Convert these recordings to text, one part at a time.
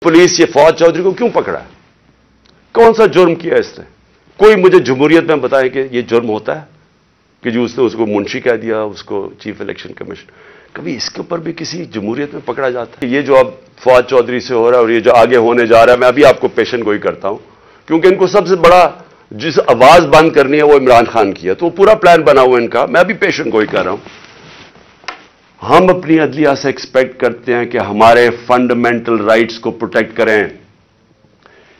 Police ये फौज चौधरी को क्यों पकड़ा है? कौन सा जुर्म किया इसने? कोई मुझे जमहूरियत में बताए कि ये जुर्म होता है कि जो उसने उसको मुंशी कह दिया, उसको चीफ इलेक्शन कमीशन? कभी इसके ऊपर भी किसी जमहूरियत में पकड़ा जाता है? ये जो अब फौज चौधरी से हो रहा है और ये जो आगे होने जा रहा है, मैं अभी आपको पेशन गोई करता हूं, क्योंकि इनको सबसे बड़ा जिस आवाज बंद करनी है वो इमरान खान की है, तो पूरा प्लान बना हुआ है इनका। मैं अभी पेशन गोई कर रहा हूं। हम अपनी अदलिया से एक्सपेक्ट करते हैं कि हमारे फंडामेंटल राइट्स को प्रोटेक्ट करें।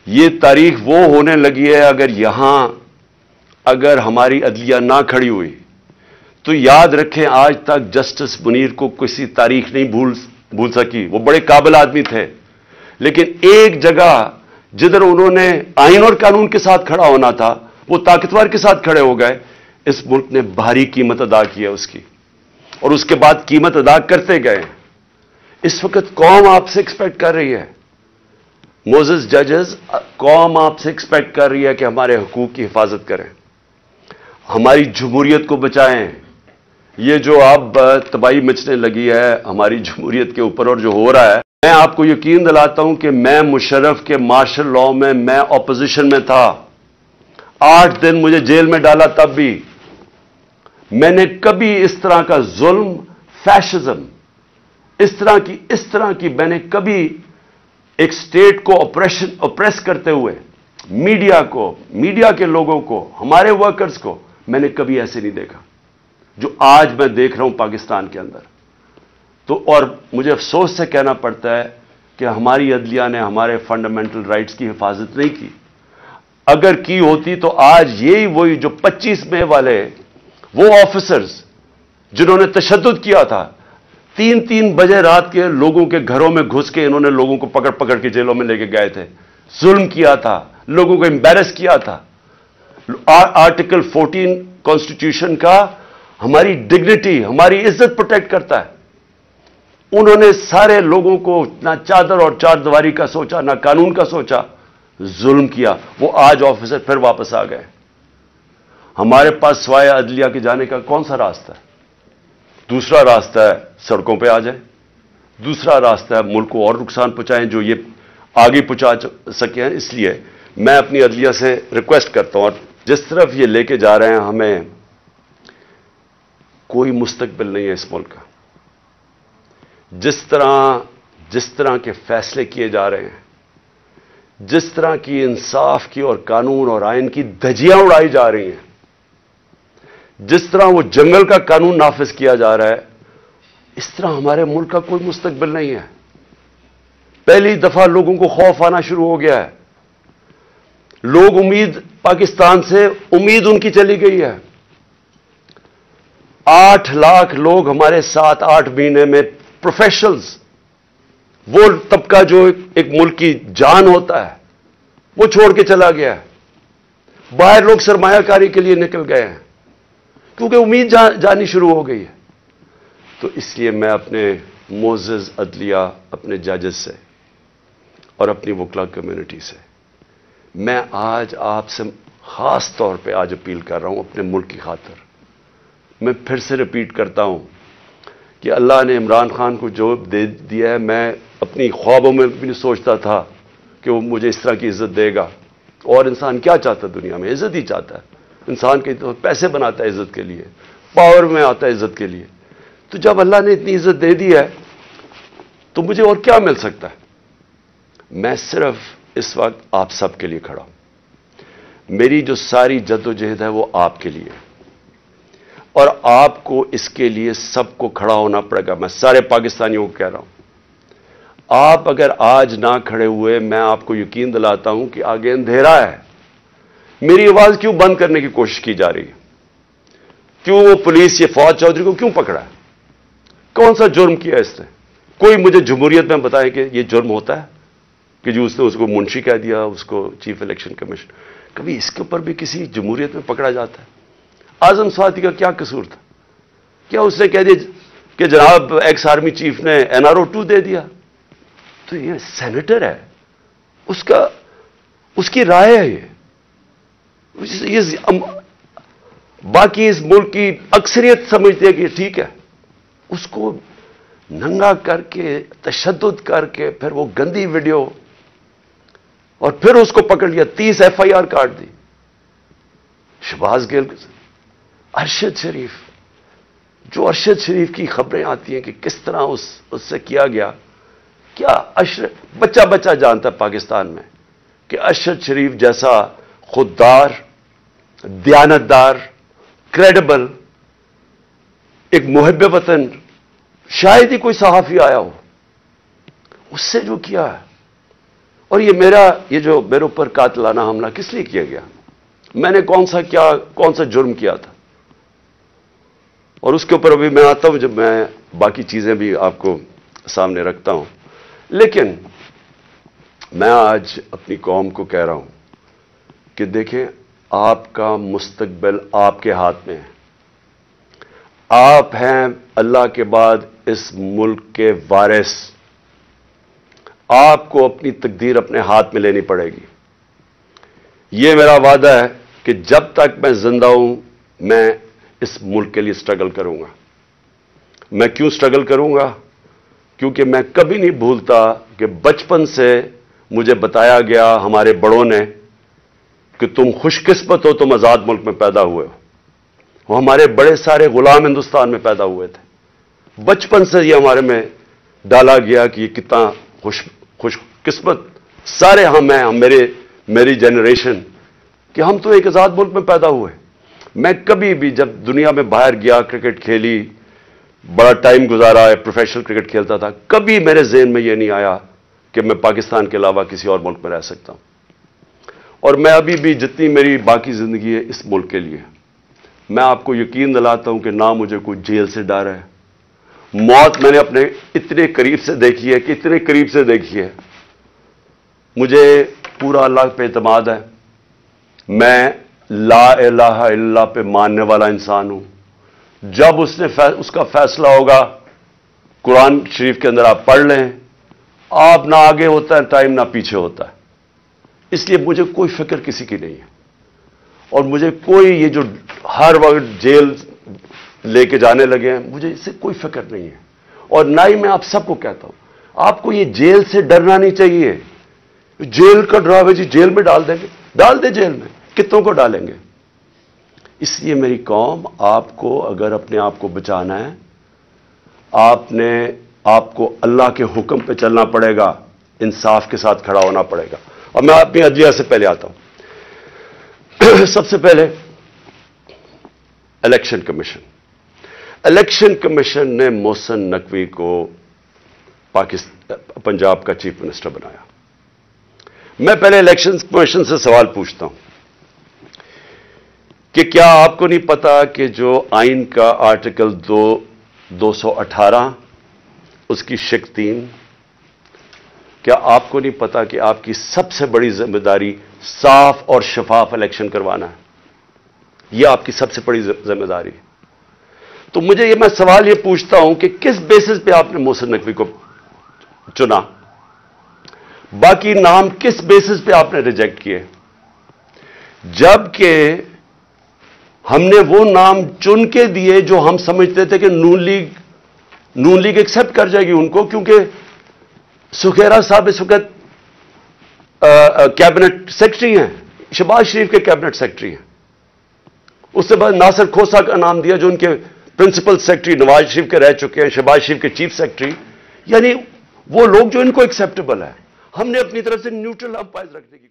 ये तारीख वो होने लगी है, अगर हमारी अदलिया ना खड़ी हुई तो याद रखें, आज तक जस्टिस मुनीर को किसी तारीख नहीं भूल सकी। वो बड़े काबिल आदमी थे, लेकिन एक जगह जिधर उन्होंने आइन और कानून के साथ खड़ा होना था, वो ताकतवर के साथ खड़े हो गए। इस मुल्क ने भारी कीमत अदा की है उसकी, और उसके बाद कीमत अदा करते गए। इस वक्त कौम आपसे एक्सपेक्ट कर रही है, मोजेस जजेस, कौम आपसे एक्सपेक्ट कर रही है कि हमारे हुकूक की हिफाजत करें, हमारी जमहूरियत को बचाएं। ये जो अब तबाही मचने लगी है हमारी जमहूरियत के ऊपर और जो हो रहा है, मैं आपको यकीन दिलाता हूं कि मैं मुशर्रफ के मार्शल लॉ में मैं ऑपोजिशन में था। 8 दिन मुझे जेल में डाला, तब भी मैंने कभी इस तरह का जुल्म, फैशिज्म, इस तरह की मैंने कभी एक स्टेट को ऑप्रेस करते हुए मीडिया के लोगों को, हमारे वर्कर्स को मैंने कभी ऐसे नहीं देखा जो आज मैं देख रहा हूं पाकिस्तान के अंदर। तो और मुझे अफसोस से कहना पड़ता है कि हमारी अदलिया ने हमारे फंडामेंटल राइट्स की हिफाजत नहीं की। अगर की होती तो आज यही वही जो 25 मई वाले वो ऑफिसर्स जिन्होंने तशद्दुद किया था, 3-3 बजे रात के लोगों के घरों में घुस के इन्होंने लोगों को पकड़ पकड़ के जेलों में लेके गए थे, जुल्म किया था, लोगों को एम्बैरस किया था। आर्टिकल 14 कॉन्स्टिट्यूशन का हमारी डिग्निटी, हमारी इज्जत प्रोटेक्ट करता है। उन्होंने सारे लोगों को ना चादर और चारदीवारी का सोचा, ना कानून का सोचा, जुल्म किया। वो आज ऑफिसर फिर वापस आ गए। हमारे पास सिवाय अदलिया के जाने का कौन सा रास्ता है? दूसरा रास्ता है सड़कों पे आ जाए, दूसरा रास्ता है मुल्क को और नुकसान पहुंचाएं जो ये आगे पहुंचा सके हैं। इसलिए मैं अपनी अदलिया से रिक्वेस्ट करता हूं, और जिस तरफ ये लेके जा रहे हैं, हमें कोई मुस्तकबिल नहीं है इस मुल्क का। जिस तरह के फैसले किए जा रहे हैं, जिस तरह की इंसाफ की और कानून और आइन की धज्जियां उड़ाई जा रही हैं, जिस तरह वो जंगल का कानून नाफिज किया जा रहा है, इस तरह हमारे मुल्क का कोई मुस्तकबिल नहीं है। पहली दफा लोगों को खौफ आना शुरू हो गया है। लोग पाकिस्तान से उम्मीद उनकी चली गई है। 8 लाख लोग हमारे 7-8 महीने में प्रोफेशनल्स, वो तबका जो एक मुल्क की जान होता है, वो छोड़ के चला गया है। बाहर लोग सरमायाकारी के लिए निकल गए हैं क्योंकि उम्मीद जानी शुरू हो गई है। तो इसलिए मैं अपने मोअज़्ज़ज़ अदलिया, अपने जजेस से और अपनी वकला कम्युनिटी से मैं आज आपसे खास तौर पे आज अपील कर रहा हूं अपने मुल्क की खातिर। मैं फिर से रिपीट करता हूं कि अल्लाह ने इमरान खान को जो दे दिया है, मैं अपनी ख्वाबों में भी नहीं सोचता था कि वो मुझे इस तरह की इज्जत देगा। और इंसान क्या चाहता है दुनिया में? इज्जत ही चाहता है। इंसान के तो पैसे बनाता है इज्जत के लिए, पावर में आता है इज्जत के लिए। तो जब अल्लाह ने इतनी इज्जत दे दी है तो मुझे और क्या मिल सकता है? मैं सिर्फ इस वक्त आप सब के लिए खड़ा हूं। मेरी जो सारी जद्दोजहद है वो आपके लिए, और आपको इसके लिए सबको खड़ा होना पड़ेगा। मैं सारे पाकिस्तानियों को कह रहा हूं, आप अगर आज ना खड़े हुए, मैं आपको यकीन दिलाता हूं कि आगे अंधेरा है। मेरी आवाज क्यों बंद करने की कोशिश की जा रही है? क्यों वो पुलिस ये फौज चौधरी को क्यों पकड़ा है? कौन सा जुर्म किया इसने? कोई मुझे जमहूरियत में बताए कि ये जुर्म होता है कि जो उसने उसको मुंशी कह दिया, उसको चीफ इलेक्शन कमीशन? कभी इसके ऊपर भी किसी जमहूरियत में पकड़ा जाता है? आजम स्वाति का क्या कसूर था? क्या उसने कह दिया कि जनाब एक्स आर्मी चीफ ने NRO 2 दे दिया? तो ये सेनेटर है, उसकी राय है ये बाकी इस मुल्क की अक्सरियत समझती है कि ठीक है। उसको नंगा करके, तशद्दुद करके, फिर वो गंदी वीडियो اور پھر اس کو پکڑ لیا, 30 FIR کاٹ دی. شہباز گیل, ارشد شریف, جو ارشد شریف کی خبریں آتی ہیں کہ کس طرح اس سے کیا گیا, کیا بچہ بچہ جانتا ہے پاکستان میں کہ ارشد شریف جیسا خوددار, دیانتدار, کریڈیبل, ایک محب وطن شاید ہی کوئی صحافی آیا ہو, اس سے جو کیا ہے. اور یہ جو میرے اوپر قاتلانہ حملہ کس لیے کیا گیا, میں نے کون سا جرم کیا تھا, اور اس کے اوپر ابھی میں آتا ہوں جب میں باقی چیزیں بھی آپ کو سامنے رکھتا ہوں. لیکن میں آج اپنی قوم کو کہہ رہا ہوں کہ دیکھیں, آپ کا مستقبل آپ کے ہاتھ میں ہے. آپ ہیں اللہ کے بعد اس ملک کے وارث. آپ کو اپنی تقدیر اپنے ہاتھ میں لینی پڑے گی. یہ میرا وعدہ ہے کہ جب تک میں زندہ ہوں میں اس ملک کے لیے سٹرگل کروں گا. میں کیوں سٹرگل کروں گا؟ کیونکہ میں کبھی نہیں بھولتا کہ بچپن سے مجھے بتایا گیا ہمارے بڑوں نے کہ تم خوش قسمت ہو, تم آزاد ملک میں پیدا ہوئے ہو. وہ ہمارے بڑے سارے غلام ہندوستان میں پیدا ہوئے تھے. بچپن سے یہ ہمارے میں ڈالا گیا کہ یہ کتنا خوش قسمت سارے ہم ہیں, میری جنریشن, کہ ہم تو ایک آزاد ملک میں پیدا ہوئے. میں کبھی بھی جب دنیا میں باہر گیا, کرکٹ کھیلی, بڑا ٹائم گزارا ہے, پروفیشنل کرکٹ کھیلتا تھا, کبھی میرے ذہن میں یہ نہیں آیا کہ میں پاکستان کے علاوہ کسی اور ملک میں رہ سکتا ہوں. اور میں ابھی بھی جتنی میری باقی زندگی ہے اس ملک کے لیے, میں آپ کو یقین دلاتا ہوں کہ نہ مجھے کوئی جیل سے ڈر ہے. موت میں نے اپنے اتنے قریب سے دیکھی ہے کہ اتنے قریب سے دیکھی ہے. مجھے پورا اللہ پہ اعتماد ہے. میں لا الہ الا اللہ پہ ماننے والا انسان ہوں. جب اس کا فیصلہ ہوگا, قرآن شریف کے اندر آپ پڑھ لیں, آپ نہ آگے ہوتا ہے ٹائم نہ پیچھے ہوتا ہے. اس لیے مجھے کوئی فکر کسی کی نہیں ہے, اور مجھے کوئی یہ جو ہر وقت جیل لے کے جانے لگے ہیں, مجھے اس سے کوئی فکر نہیں ہے. اور نہ ہی میں آپ سب کو کہتا ہوں, آپ کو یہ جیل سے ڈرنا نہیں چاہیے. جیل کا ڈراوے, جی جیل میں ڈال دیں گے, ڈال دیں جیل میں, کتنوں کو ڈالیں گے. اس لیے میری قوم, آپ کو اگر اپنے آپ کو بچانا ہے, آپ کو اللہ کے حکم پہ چلنا پڑے گا, انصاف کے ساتھ کھڑا ہونا پڑے گا. اور میں اپنی عدلیہ سے پہلے آتا ہوں. سب سے پہلے الیکشن کمیشن. الیکشن کمیشن نے محسن نقوی کو پنجاب کا چیف منسٹر بنایا. میں پہلے الیکشن کمیشن سے سوال پوچھتا ہوں کہ کیا آپ کو نہیں پتا کہ جو آئین کا آرٹیکل 218 اس کی شق 3, کیا آپ کو نہیں پتا کہ آپ کی سب سے بڑی ذمہ داری صاف اور شفاف الیکشن کروانا ہے؟ یہ آپ کی سب سے بڑی ذمہ داری ہے. تو میں سوال یہ پوچھتا ہوں کہ کس بیسس پہ آپ نے محسن نقوی کو چنا؟ باقی نام کس بیسس پہ آپ نے ریجیکٹ کیے؟ جبکہ ہم نے وہ نام چن کے دیے جو ہم سمجھتے تھے کہ نون لیگ ایکسپٹ کر جائے گی ان کو, کیونکہ سکھیرا صاحب اس وقت کیبنٹ سیکرٹری ہیں, شہباز شریف کے کیبنٹ سیکرٹری ہیں. اس سے بعد ناصر کھوسہ کا نام دیا جو ان کے پرنسپل سیکرٹری نواز شریف کے رہ چکے ہیں, شہباز شریف کے چیف سیکرٹری. یعنی وہ لوگ جو ان کو ایکسیپٹیبل ہے. ہم نے اپنی طرف سے نیوٹرل امپائر رکھنے کی